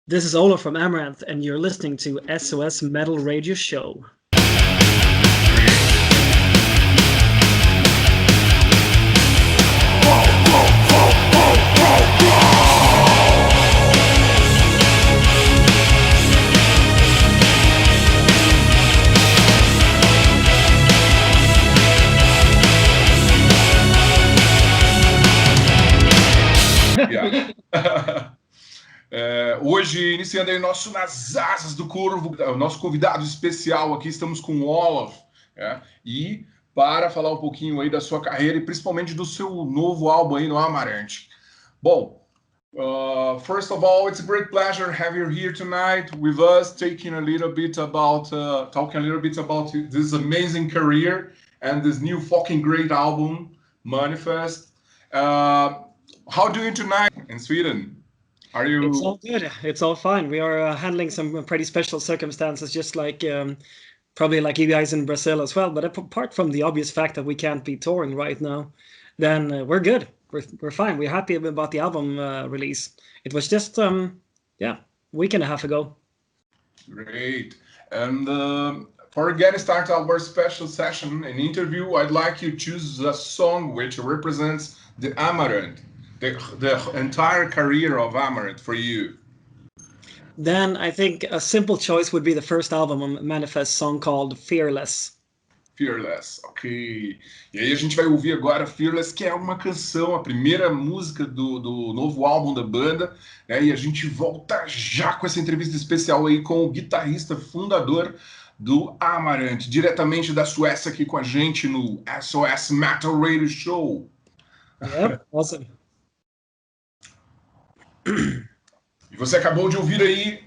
This is Olof from Amaranth, and you're listening to SOS Metal Radio Show. Hoje, iniciando aí nosso Nas Asas do Corvo, o nosso convidado especial aqui, estamos com o Olof, e para falar um pouquinho aí da sua carreira e principalmente do seu novo álbum aí no Amaranthe. Bom, first of all, it's a great pleasure to have you here tonight with us, talking a little bit about this amazing career and this new fucking great album, Manifest. How do you tonight in Sweden? Are you? It's all good. It's all fine. We are handling some pretty special circumstances, just like probably like you guys in Brazil as well. But apart from the obvious fact that we can't be touring right now, then we're good. We're fine. We're happy about the album release. It was just a week and a half ago. Great. And for again start our special session and interview, I'd like you to choose a song which represents the Amaranth. The entire career of Amaranth for you. Then I think a simple choice would be the first album on Manifest, song called Fearless. Fearless, ok. E aí a gente vai ouvir agora Fearless, que é uma canção, a primeira música do novo álbum da banda, né? E a gente volta já com essa entrevista especial aí com o guitarrista fundador do Amaranth, diretamente da Suécia aqui com a gente no SOS Metal Radio Show. Yep, awesome. E você acabou de ouvir aí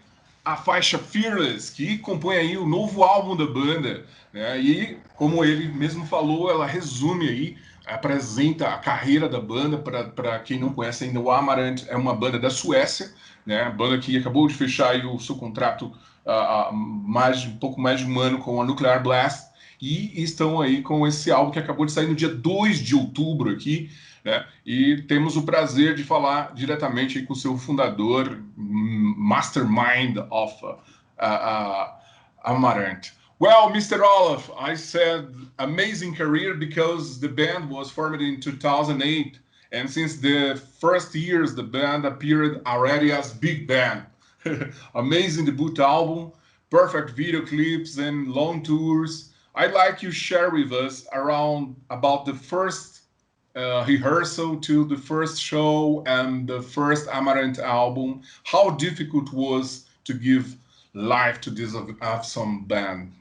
a faixa Fearless, que compõe aí o novo álbum da banda, né? E como ele mesmo falou, ela resume aí, apresenta a carreira da banda. Para quem não conhece ainda, o Amaranth é uma banda da Suécia, né? A banda que acabou de fechar aí o seu contrato há um pouco mais de um ano com a Nuclear Blast, e estão aí com esse álbum que acabou de sair no dia 2 de outubro aqui, né? E temos o prazer de falar diretamente aí com o seu fundador, mastermind of Amaranth. Well, Mr. Olof, I said amazing career because the band was formed in 2008, and since the first years the band appeared already as big band. Amazing debut album, perfect video clips and long tours. I'd like you share with us about the first rehearsal to the first show and the first Amaranth album. How difficult was to give life to this awesome band?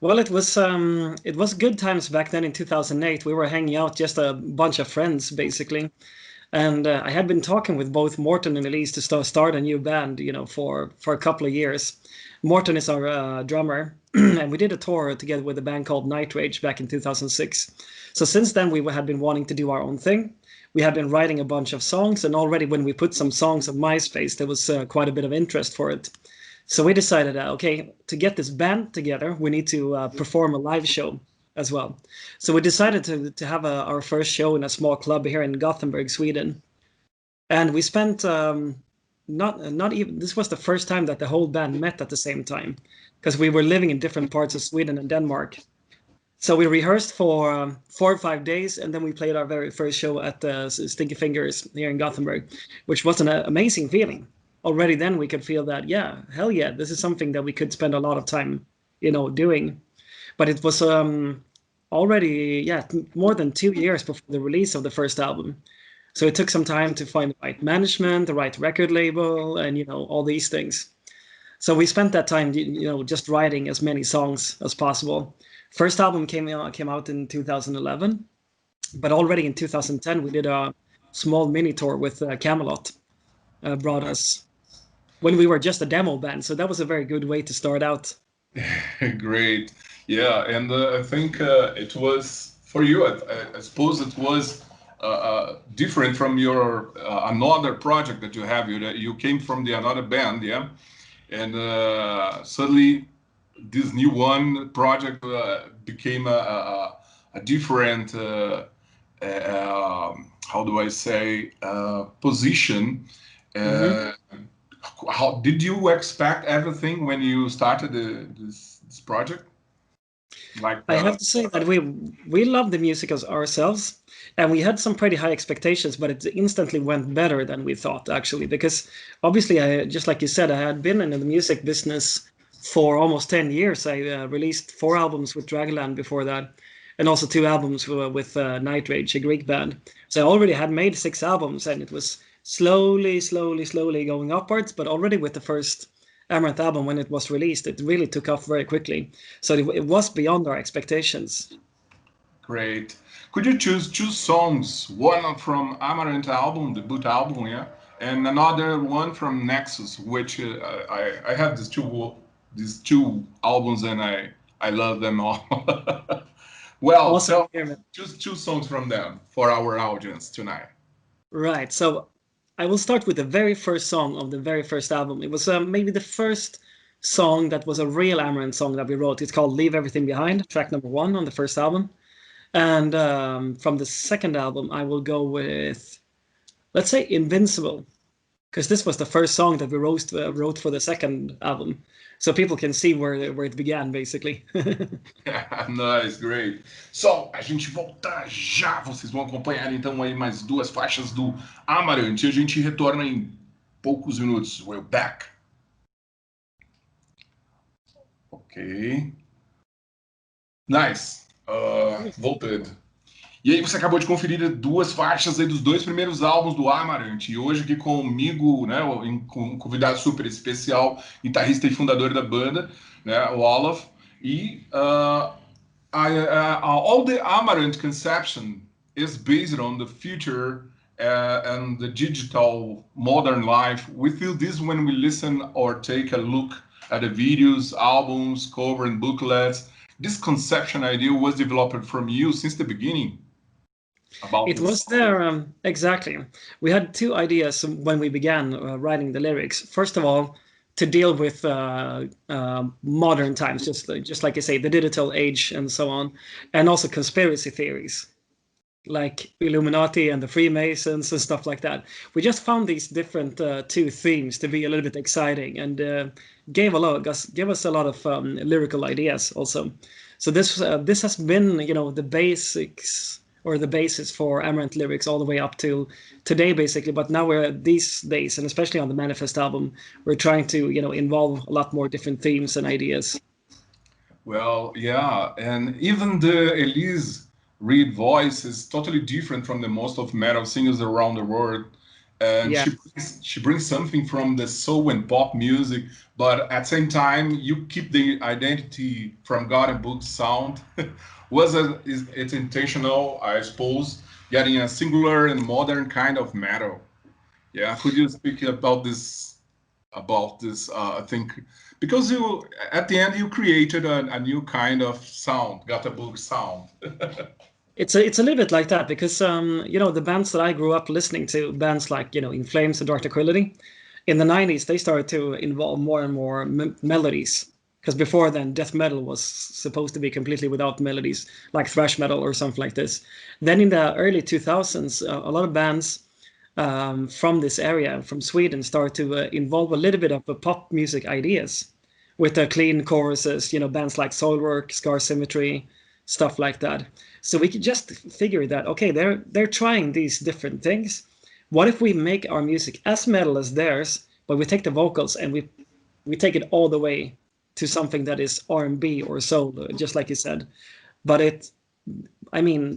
Well, it was good times back then in 2008. We were hanging out, just a bunch of friends, basically. And I had been talking with both Morten and Elise to start a new band, for a couple of years. Morten is our drummer, and we did a tour together with a band called Night Rage back in 2006. So since then, we had been wanting to do our own thing. We had been writing a bunch of songs, and already when we put some songs on MySpace, there was quite a bit of interest for it. So we decided, okay, to get this band together, we need to perform a live show as well. So we decided to have our first show in a small club here in Gothenburg, Sweden. And we spent not even, this was the first time that the whole band met at the same time, because we were living in different parts of Sweden and Denmark. So we rehearsed for 4 or 5 days, and then we played our very first show at Stinky Fingers here in Gothenburg, which was an amazing feeling. Already then we could feel that, hell yeah, this is something that we could spend a lot of time, doing. But it was already, more than 2 years before the release of the first album. So it took some time to find the right management, the right record label, and, all these things. So we spent that time, just writing as many songs as possible. First album came out in 2011, but already in 2010 we did a small mini tour with Camelot. Brought us when we were just a demo band, so that was a very good way to start out. Great, yeah, and I think it was for you. I suppose it was different from your another project that you have. You came from another band, yeah, and suddenly this new one project became a different how do I say position how did you expect everything when you started this project? Like, I have to say that we love the music as ourselves, and we had some pretty high expectations, but it instantly went better than we thought actually. Because obviously, I just like you said, I had been in the music business for almost 10 years. I released 4 albums with Dragonland before that, and also 2 albums with Night Rage, a Greek band. So I already had made 6 albums, and it was slowly going upwards. But already with the first Amaranth album, when it was released, it really took off very quickly. So it was beyond our expectations. great. Could you choose two songs? One from Amaranth album, the boot album, yeah, and another one from Nexus, which I have these two albums and I love them all. Well, Awesome to tell hear, man. choose two songs from them for our audience tonight. Right. So I will start with the very first song of the very first album. It was maybe the first song that was a real Amaranth song that we wrote. It's called "Leave Everything Behind," track number 1 on the first album. And from the second album, I will go with, let's say, Invincible, because this was the first song that we wrote for the second album. So people can see where it began, basically. Nice, great. So, a gente volta já. Vocês vão acompanhar então aí mais 2 faixas do Amarante. A gente retorna em poucos minutos. We're back. Ok. Nice. Voltando. E aí você acabou de conferir 2 faixas aí dos 2 primeiros álbuns do Amarante. E hoje aqui comigo, né, com um convidado super especial, guitarrista e fundador da banda, né, o Olof. E all the Amaranth conception is based on the future and the digital modern life. We feel this when we listen or take a look at the videos, albums, cover, and booklets. This conception idea was developed from you since the beginning. About It this. was there, exactly. We had 2 ideas when we began writing the lyrics. First of all, to deal with modern times, just like you say, the digital age and so on, and also conspiracy theories like Illuminati and the Freemasons and stuff like that. We just found these different 2 themes to be a little bit exciting, and gave us a lot of lyrical ideas also. So this has been, the basics or the basis for Amaranth lyrics all the way up to today, basically. But now we're these days, and especially on the Manifest album, we're trying to, involve a lot more different themes and ideas. Well, yeah, and even the Elise Reed voice is totally different from the most of metal singers around the world. And Yeah. she brings something from the soul and pop music, but at the same time, you keep the identity from God and Book sound. It's intentional, I suppose, getting a singular and modern kind of metal. Yeah, could you speak about this? I think because you at the end you created a new kind of sound, got a book sound. It's a little bit like that because the bands that I grew up listening to, bands like In Flames and Dark Tranquillity, in the 90s they started to involve more and more melodies, because before then death metal was supposed to be completely without melodies, like thrash metal or something like this. Then in the early 2000s, a lot of bands from this area, from Sweden, started to involve a little bit of pop music ideas with clean choruses, bands like Soilwork, Scar Symmetry, stuff like that. So we could just figure that, okay, they're trying these different things. What if we make our music as metal as theirs, but we take the vocals and we take it all the way to something that is R&B or soul, just like you said. But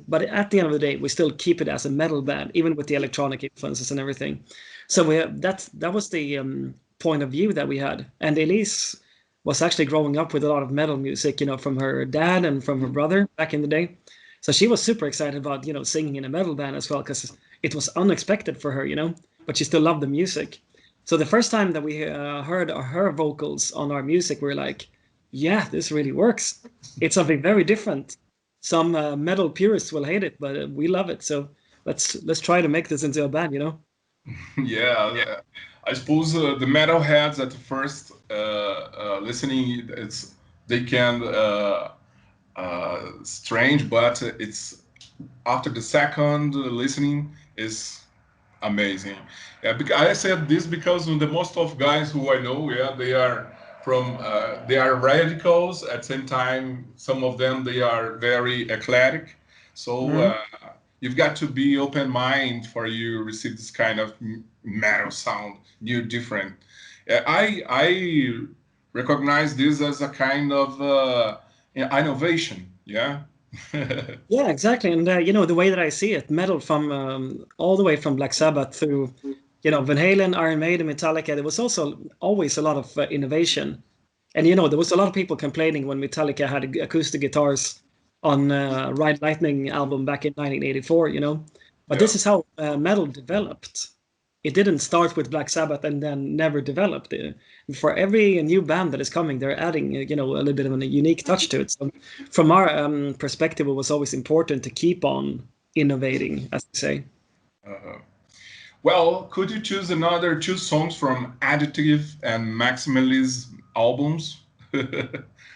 but at the end of the day, we still keep it as a metal band, even with the electronic influences and everything. So that was the point of view that we had. And Elise was actually growing up with a lot of metal music, from her dad and from her brother back in the day. So she was super excited about, singing in a metal band as well, because it was unexpected for her, but she still loved the music. So the first time that we heard her vocals on our music, we were like, yeah, this really works. It's something very different. Some metal purists will hate it, but we love it. So let's try to make this into a band, Yeah, I suppose the metalheads at first listening, they can strange, but it's after the second listening is Amazing. Yeah, I said this because the most of guys who I know, yeah, they are from they are radicals. At the same time, some of them they are very eclectic. So Mhm. you've got to be open mind for you receive this kind of metal sound, new, different. I recognize this as a kind of innovation. Yeah. Yeah, exactly. And the way that I see it, metal from all the way from Black Sabbath through, Van Halen, Iron Maiden, Metallica, there was also always a lot of innovation. And there was a lot of people complaining when Metallica had acoustic guitars on Ride Lightning album back in 1984, But Yeah. this is how metal developed. It didn't start with Black Sabbath and then never developed. For every new band that is coming, they're adding, a little bit of a unique touch to it. So from our perspective, it was always important to keep on innovating, as they say. Uh, Well, could you choose another two songs from Additive and Maximalism albums?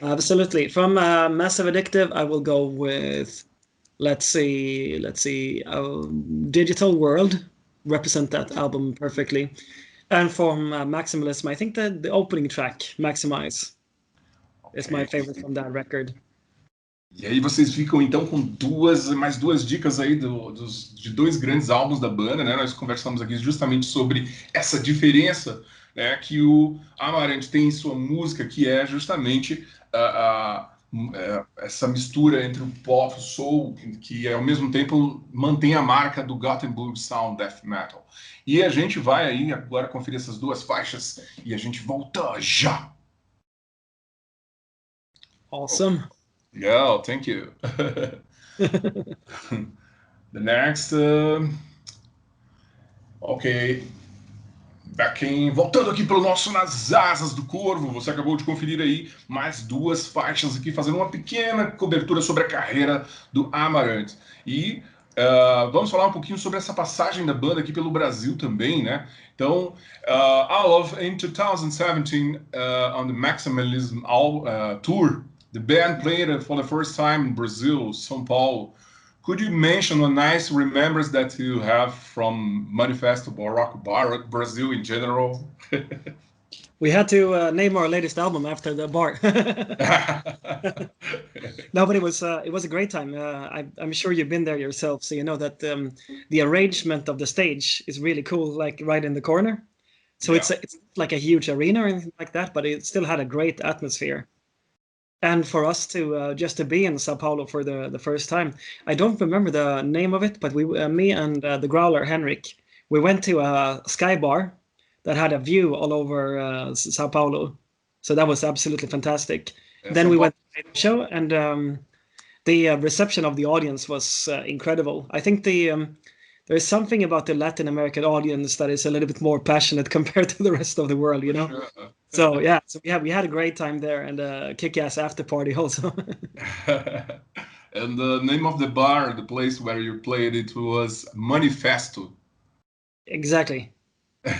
Absolutely. From Massive Addictive, I will go with, let's see, Digital World represent that album perfectly. And from Maximalism, I think the opening track, Maximize, is my Ok. favorite from that record. E aí vocês ficam então com mais duas dicas aí de dois grandes álbuns da banda, né? Nós conversamos aqui justamente sobre essa diferença, né, que o Amarante tem em sua música, que é justamente essa mistura entre o pop, o soul, que ao mesmo tempo mantém a marca do Gothenburg Sound Death Metal. E a gente vai aí agora conferir essas duas faixas e a gente volta já. Awesome. Yeah, thank you. The next, ok. Voltando aqui para o nosso Nas Asas do Corvo, você acabou de conferir aí mais duas faixas aqui, fazendo uma pequena cobertura sobre a carreira do Amaranthe. E vamos falar um pouquinho sobre essa passagem da banda aqui pelo Brasil também, né? Então, Olof, in 2017, on the Maximalism tour, the band played for the first time in Brazil, São Paulo. Could you mention a nice remembrance that you have from Manifesto Rock Bar, Brazil in general? We had to name our latest album after the bar. No, but it was a great time. I'm sure you've been there yourself, so you know that the arrangement of the stage is really cool, like right in the corner. So Yeah. it's like a huge arena or anything like that, but it still had a great atmosphere. And for us to just to be in Sao Paulo for the first time, I don't remember the name of it, but me and the growler Henrik, we went to a sky bar that had a view all over Sao Paulo, so that was absolutely fantastic. Then São we Paulo. went to the show, and the reception of the audience was incredible. I think there is something about the Latin American audience that is a little bit more passionate compared to the rest of the world, Sure. So yeah, so we had a great time there and a kick-ass after party also. And the name of the bar, the place where you played it was Manifesto. Exactly.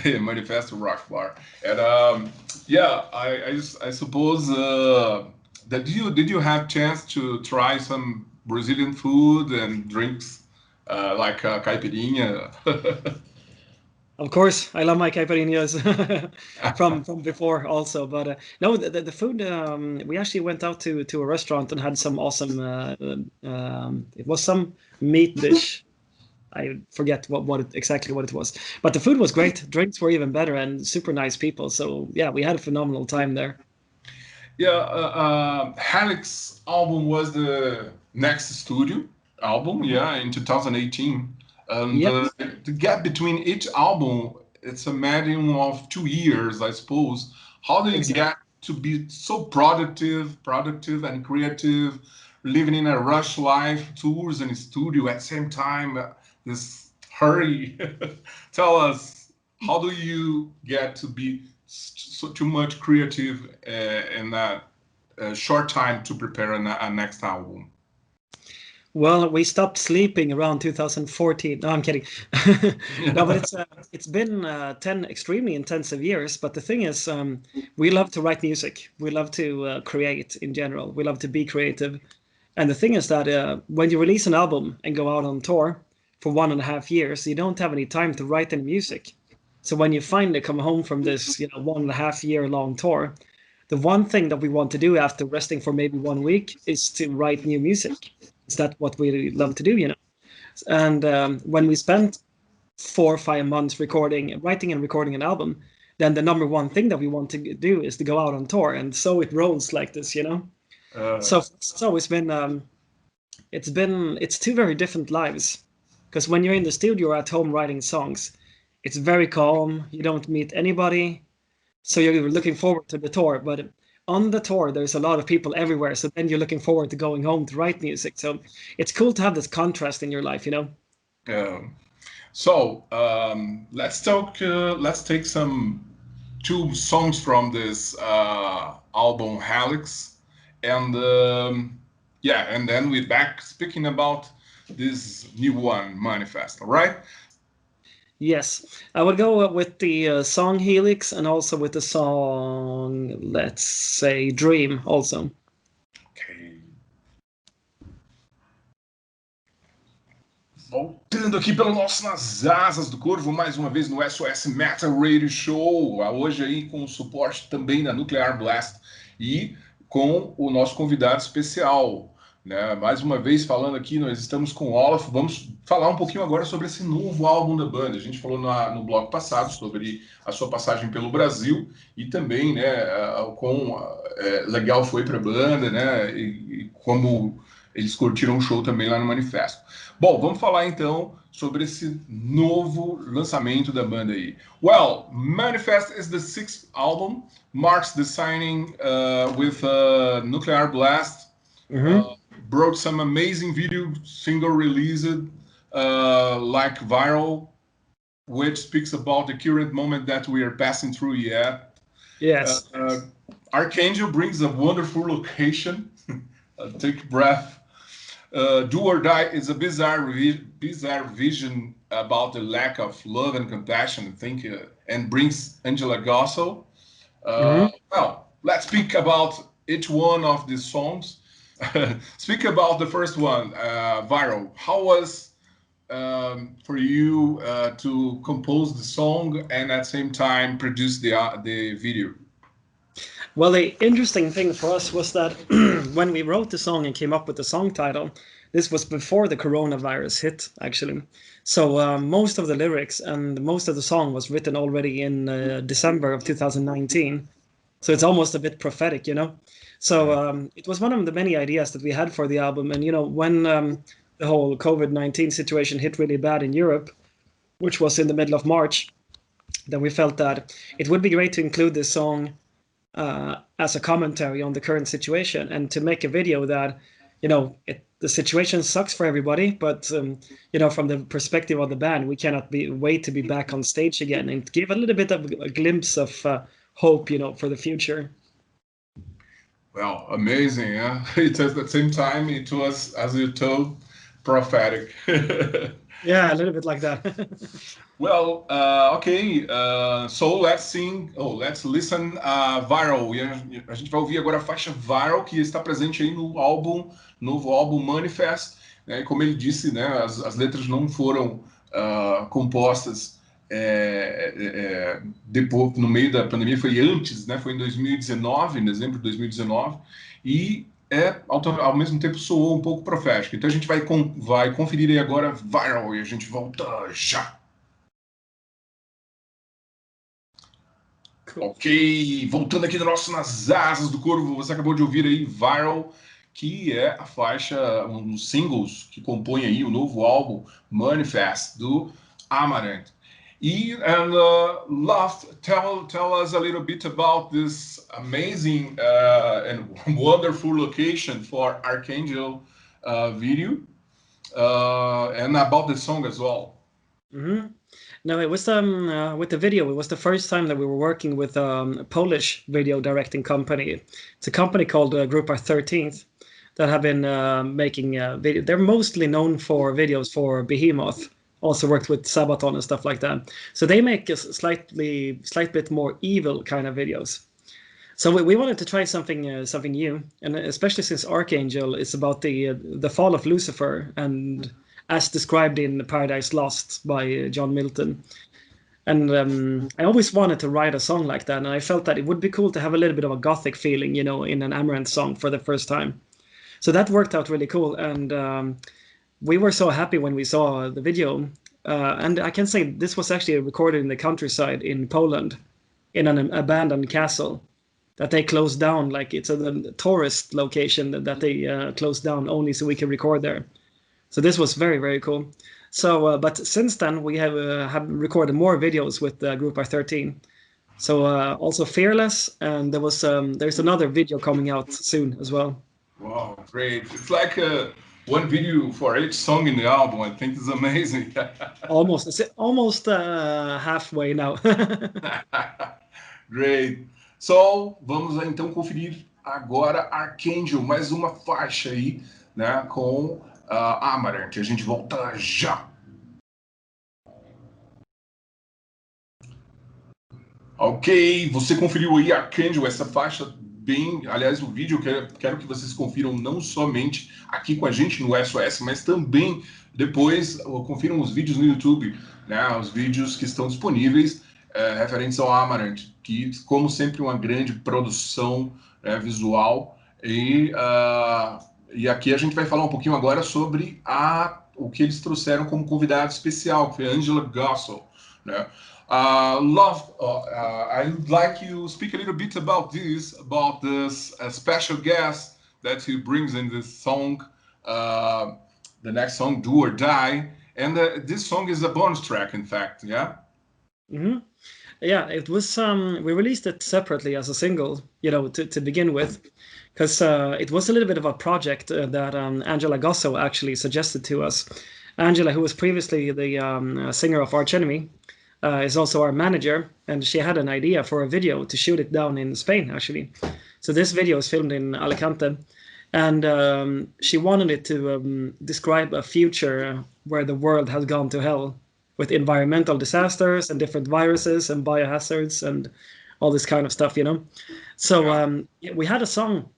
Manifesto Rock Bar. And yeah, I suppose that did you have chance to try some Brazilian food and drinks like caipirinha? Of course, I love my caipirinhas from before also. But no, the food. We actually went out to a restaurant and had some awesome. It was some meat dish. I forget exactly what it was, but the food was great. Drinks were even better and super nice people. So yeah, we had a phenomenal time there. Yeah, Helix album was the next studio album, yeah, in 2018. And Yep, the gap between each album, it's a medium of 2 years, I suppose. How do you exactly. get to be so productive and creative, living in a rush life, tours and studio at the same time, this hurry? Tell us, how do you get to be so too much creative in that short time to prepare a next album? Well, we stopped sleeping around 2014. No, I'm kidding. No, but it's been 10 extremely intensive years. But the thing is, we love to write music. We love to create in general. We love to be creative. And the thing is that when you release an album and go out on tour, for 1.5 years. You don't have any time to write any music. So when you finally come home from this, 1.5 year long tour, the one thing that we want to do after resting for maybe 1 week is to write new music. Is that what we love to do? And when we spent 4 or 5 months writing and recording an album, then the number one thing that we want to do is to go out on tour, and so it rolls like this. So it's always been it's two very different lives, because when you're in the studio or at home writing songs, it's very calm. You don't meet anybody, so you're looking forward to the tour. But on the tour, there's a lot of people everywhere, so then you're looking forward to going home to write music. So it's cool to have this contrast in your life. So let's talk. Let's take some 2 songs from this album, Helix, and and then we're back speaking about this new one, Manifest. All right? Yes, I would go with the song Helix, and also with the song, let's say, Dream also. Ok. Voltando aqui pelo nosso Nas Asas do Corvo, mais uma vez no SOS Metal Radio Show, hoje aí com o suporte também da Nuclear Blast e com o nosso convidado especial, né? Mais uma vez falando aqui, nós estamos com o Olof. Vamos falar um pouquinho agora sobre esse novo álbum da banda. A gente falou no bloco passado sobre a sua passagem pelo Brasil e também, né, o quão legal foi para a banda, né, e como eles curtiram o show também lá no Manifesto. Bom, vamos falar então sobre esse novo lançamento da banda aí. Well, Manifest is the 6th album, marks the signing with Nuclear Blast. Brought some amazing video single released like Viral, which speaks about the current moment that we are passing through yet. Yes. Archangel brings a wonderful location. Take a breath. Do or Die is a bizarre vision about the lack of love and compassion, I think, and brings Angela Gosso. Well, let's speak about each one of these songs. Speak about the first one, Viral. How was for you to compose the song and at the same time produce the video? Well, the interesting thing for us was that when we wrote the song and came up with the song title, this was before the coronavirus hit, actually. So most of the lyrics and most of the song was written already in December of 2019. So it's almost a bit prophetic. So it was one of the many ideas that we had for the album. And, when the whole COVID-19 situation hit really bad in Europe, which was in the middle of March, then we felt that it would be great to include this song as a commentary on the current situation, and to make a video that, the situation sucks for everybody, but, from the perspective of the band, we cannot wait to be back on stage again, and give a little bit of a glimpse of hope, for the future. Well, amazing, yeah. It at the same time, it was, as you told, prophetic. Yeah, a little bit like that. Well, ok. So let's listen Viral. E a gente vai ouvir agora a faixa Viral, que está presente aí no novo álbum Manifest. Né? E como ele disse, né, as letras não foram compostas depois, no meio da pandemia, foi antes, né? Foi em 2019, em dezembro de 2019, e ao mesmo tempo soou um pouco profético. Então a gente vai conferir aí agora Viral e a gente volta já. Cool. Ok, voltando aqui no nosso Nas Asas do Corvo, você acabou de ouvir aí Viral, que é a faixa, um dos singles que compõe aí o novo álbum Manifest do AMARANTHE. And Olof, tell us a little bit about this amazing and wonderful location for Archangel video, and about the song as well. No, it was with the video. It was the first time that we were working with a Polish video directing company. It's a company called Group 13th that have been making video. They're mostly known for videos for Behemoth. Also worked with Sabaton and stuff like that. So they make a slight bit more evil kind of videos. So we wanted to try something new, and especially since Archangel is about the fall of Lucifer and as described in Paradise Lost by John Milton. And I always wanted to write a song like that, and I felt that it would be cool to have a little bit of a gothic feeling, in an Amaranth song for the first time. So that worked out really cool, and we were so happy when we saw the video. And I can say this was actually recorded in the countryside in Poland, in an abandoned castle that they closed down. Like it's a tourist location that they closed down only so we can record there. So this was very, very cool. So, but since then we have recorded more videos with Group R13. So also Fearless, and there's another video coming out soon as well. Wow, great! It's like one video for each song in the album. I think it's amazing. It's almost halfway now. Great. So, vamos lá, então conferir agora Archangel, mais uma faixa aí, né, com Amaranth. A gente volta já. Ok, você conferiu aí Archangel, essa faixa bem... Aliás, o vídeo, quero que vocês confiram não somente aqui com a gente no SOS, mas também depois confiram os vídeos no YouTube, né, os vídeos que estão disponíveis referentes ao Amaranth, que, como sempre, uma grande produção visual. E aqui a gente vai falar um pouquinho agora sobre o que eles trouxeram como convidado especial, que foi a Angela Gossel, né? Love, I would like you to speak a little bit about this special guest that he brings in this song, the next song, Do or Die. And this song is a bonus track, in fact, yeah? Mm-hmm. Yeah, it was, we released it separately as a single, to begin with, because it was a little bit of a project that Angela Gosso actually suggested to us. Angela, who was previously the singer of Arch Enemy, is also our manager, and she had an idea for a video to shoot it down in Spain, actually. So this video is filmed in Alicante, and she wanted it to describe a future where the world has gone to hell with environmental disasters and different viruses and biohazards and all this kind of stuff, So we had a song,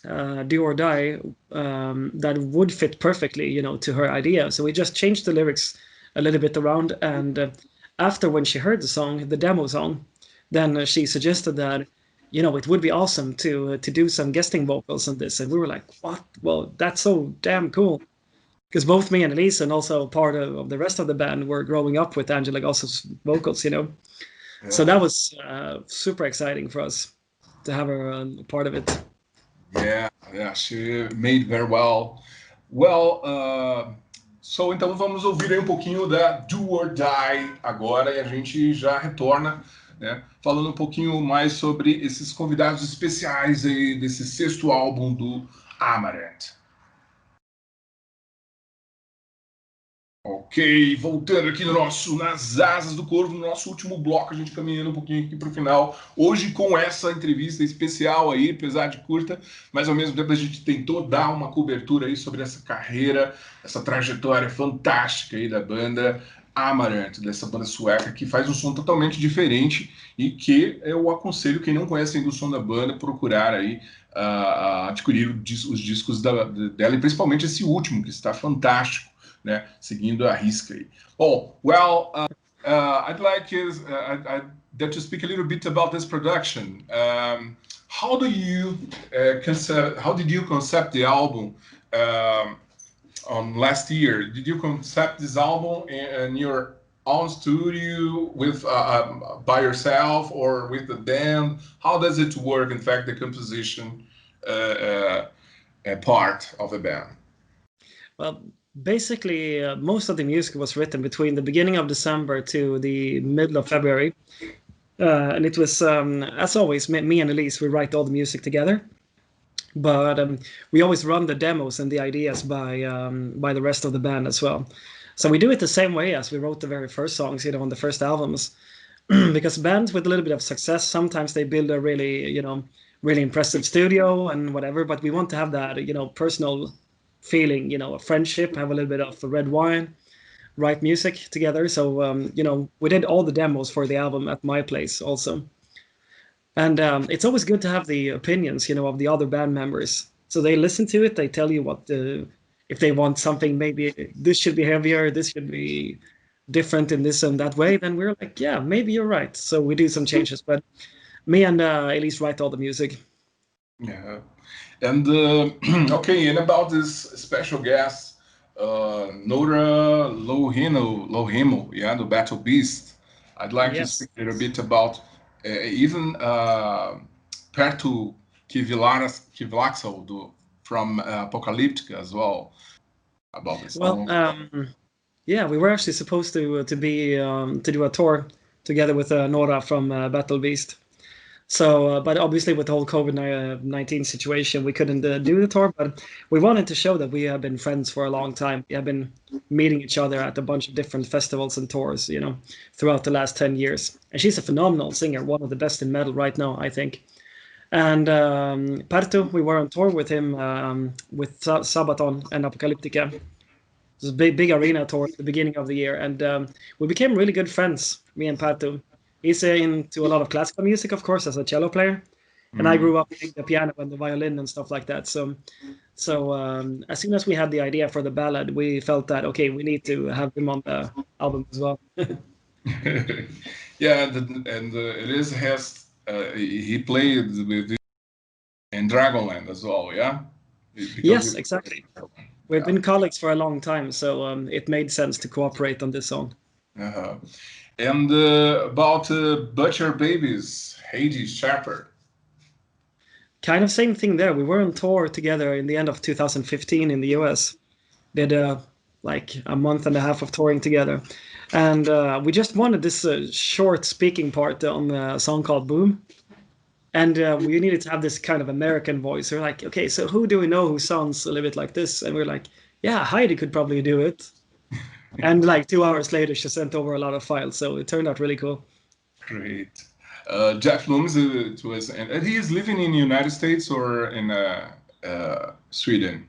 Do or Die, that would fit perfectly, to her idea. So we just changed the lyrics a little bit around, and after when she heard the song, the demo song, then she suggested that, it would be awesome to do some guesting vocals on this. And we were like, what? Well, that's so damn cool. Because both me and Elise, and also part of the rest of the band, were growing up with Angela Gosso's vocals, Yeah. So that was super exciting for us to have her part of it. Yeah, she made very well. Well, so então vamos ouvir aí um pouquinho da Do or Die agora, e a gente já retorna, né, falando um pouquinho mais sobre esses convidados especiais aí desse 6º álbum do Amaranth. Ok, voltando aqui nas asas do Corvo, no nosso último bloco, a gente caminhando um pouquinho aqui para o final. Hoje com essa entrevista especial aí, apesar de curta, mas ao mesmo tempo a gente tentou dar uma cobertura aí sobre essa carreira, essa trajetória fantástica aí da banda Amaranth, dessa banda sueca que faz um som totalmente diferente e que eu aconselho quem não conhece ainda o som da banda procurar aí adquirir os discos dela, e principalmente esse último que está fantástico, né, seguindo a risca aí. Oh, well, I'd like that you speak a little bit about this production. How did you concept the album on last year? Did you concept this album in your own studio with by yourself or with the band? How does it work, in fact, the composition part of the band? Well, basically, most of the music was written between the beginning of December to the middle of February. And it was, as always, me and Elise, we write all the music together. But we always run the demos and the ideas by the rest of the band as well. So we do it the same way as we wrote the very first songs, on the first albums. Because bands with a little bit of success, sometimes they build a really, really impressive studio and whatever. But we want to have that, personal feeling, a friendship, have a little bit of red wine, write music together. So, we did all the demos for the album at my place also. And it's always good to have the opinions, of the other band members. So they listen to it, they tell you what if they want something, maybe this should be heavier, this should be different in this and that way, then we're like, yeah, maybe you're right. So we do some changes, but me and Elise write all the music. Yeah. And okay, and about this special guest, Nora Lohimo, yeah, the Battle Beast. I'd like to Yes. speak a little bit about even Perto Kivlaxel from Apocalyptica as well, about this Well, song. yeah, we were actually supposed to do a tour together with Nora from Battle Beast. So, but obviously with the whole COVID-19 situation, we couldn't do the tour. But we wanted to show that we have been friends for a long time. We have been meeting each other at a bunch of different festivals and tours, throughout the last 10 years. And she's a phenomenal singer, one of the best in metal right now, I think. And Perto, we were on tour with him with Sabaton and Apocalyptica. It was a big arena tour at the beginning of the year, and we became really good friends, me and Perto. He's into a lot of classical music, of course, as a cello player, and I Mm. grew up playing the piano and the violin and stuff like that. So as soon as we had the idea for the ballad, we felt that okay, we need to have him on the album as well. Yeah, and it is has he played with in Dragonland as well, yeah, because Yes, exactly. We've yeah. been colleagues for a long time, so it made sense to cooperate on this song. Uh-huh. And about Butcher Babies, Hades Shepherd. Kind of same thing there. We were on tour together in the end of 2015 in the US. Did like a month and a half of touring together, and we just wanted this short speaking part on a song called Boom, and we needed to have this kind of American voice. We're like, okay, so who do we know who sounds a little bit like this? And we're like, yeah, Heidi could probably do it. And like 2 hours later, she sent over a lot of files, so it turned out really cool. Great. Jeff Looms was, and he is living in the United States or in Sweden.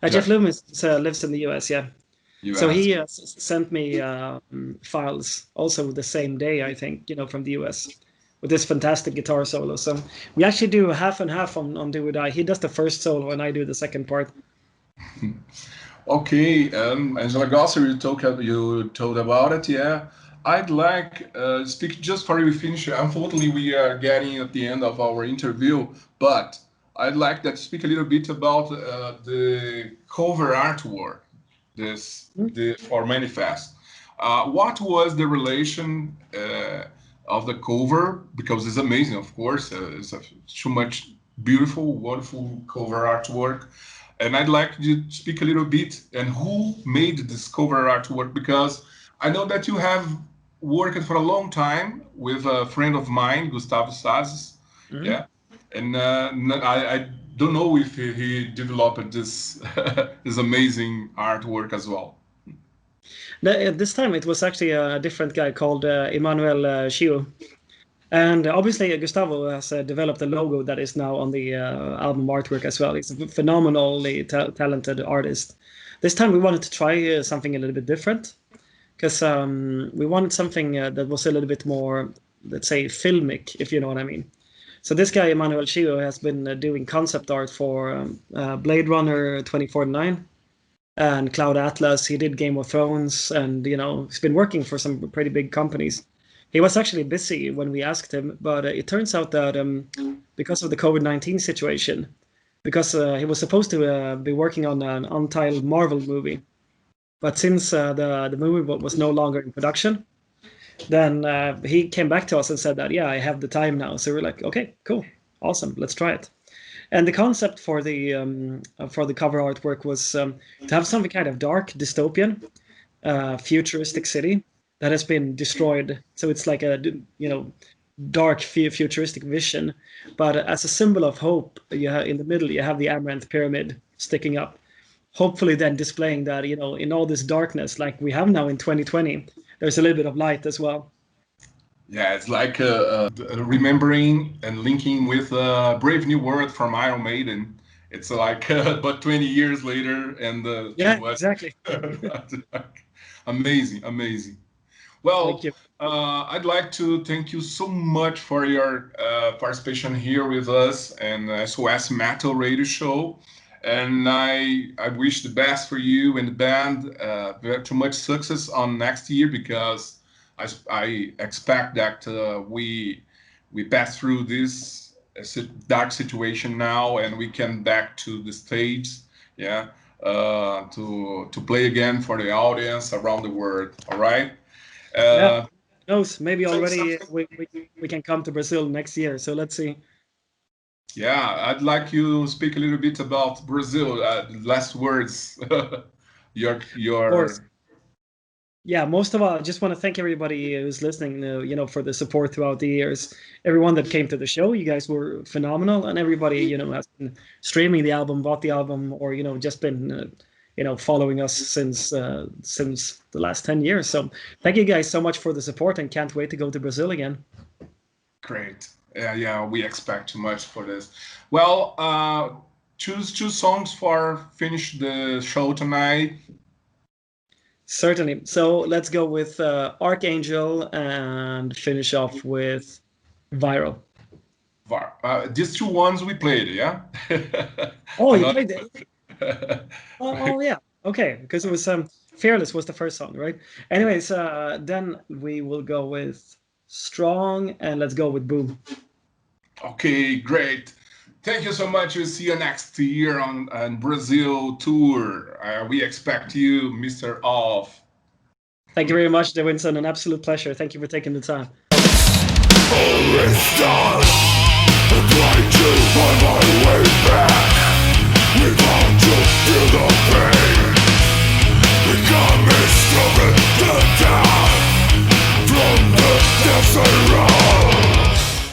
Jeff Jeff, Loomis lives in the US, yeah. So U.S. he sent me files also the same day, I think, from the US with this fantastic guitar solo. So we actually do half and half on Do or Die. He does the first solo and I do the second part. Okay, Angela Gosser, you told about it, yeah. I'd like speak just for you finish. Unfortunately, we are getting at the end of our interview, but I'd like that speak a little bit about the cover artwork, the for Manifest. What was the relation of the cover? Because it's amazing, of course. Too much beautiful, wonderful cover artwork. And I'd like you to speak a little bit and who made this cover artwork because I know that you have worked for a long time with a friend of mine, Gustavo Sazes, Mhm. yeah, and I don't know if he developed this this amazing artwork as well. This time it was actually a different guy called Emmanuel Chiu. And obviously, Gustavo has developed a logo that is now on the album artwork as well. He's a phenomenally talented artist. This time we wanted to try something a little bit different because we wanted something that was a little bit more, let's say, filmic, if you know what I mean. So this guy, Emmanuel Chio, has been doing concept art for Blade Runner 2049 and Cloud Atlas. He did Game of Thrones, and he's been working for some pretty big companies. He was actually busy when we asked him, but it turns out that because of the COVID-19 situation, because he was supposed to be working on an untitled Marvel movie, but since the movie was no longer in production, then he came back to us and said that, yeah, I have the time now. So we're like, okay, cool, awesome, let's try it. And the concept for the cover artwork was to have something kind of dark, dystopian, futuristic city that has been destroyed. So it's like a dark futuristic vision, but as a symbol of hope, in the middle you have the Amaranth pyramid sticking up. Hopefully, then displaying that in all this darkness, like we have now in 2020, there's a little bit of light as well. Yeah, it's like remembering and linking with Brave New World from Iron Maiden. It's like but 20 years later and too Yeah, much. exactly. Amazing, amazing. Thank Well, you. I'd like to thank you so much for your participation here with us and SOS Metal Radio Show. And I wish the best for you and the band. Very too much success on next year, because I expect that we pass through this dark situation now, and we can back to the stage, yeah, to play again for the audience around the world. All right. Yeah, Uh, who knows? Maybe say already something. we can come to Brazil next year. So let's see. Yeah, I'd like you to speak a little bit about Brazil. Last words. Of course. Your Yeah, most of all, I just want to thank everybody who's listening, for the support throughout the years. Everyone that came to the show, you guys were phenomenal, and everybody, has been streaming the album, bought the album, or just been, following us since the last 10 years. So thank you guys so much for the support, and can't wait to go to Brazil again. Great. Yeah, we expect too much for this. Well, choose two songs for finish the show tonight. Certainly. So let's go with Archangel and finish off with Viral. These two ones we played, yeah. Oh, you Another. played it. Oh, yeah. Okay, because it was Fearless was the first song, right? Anyways, then we will go with Strong, and let's go with Boom. Okay, great. Thank you so much. We'll see you next year on Brazil tour. We expect you, Mr. Olof. Thank you very much, Winston. An absolute pleasure. Thank you for taking the time. Only stars, try to find my way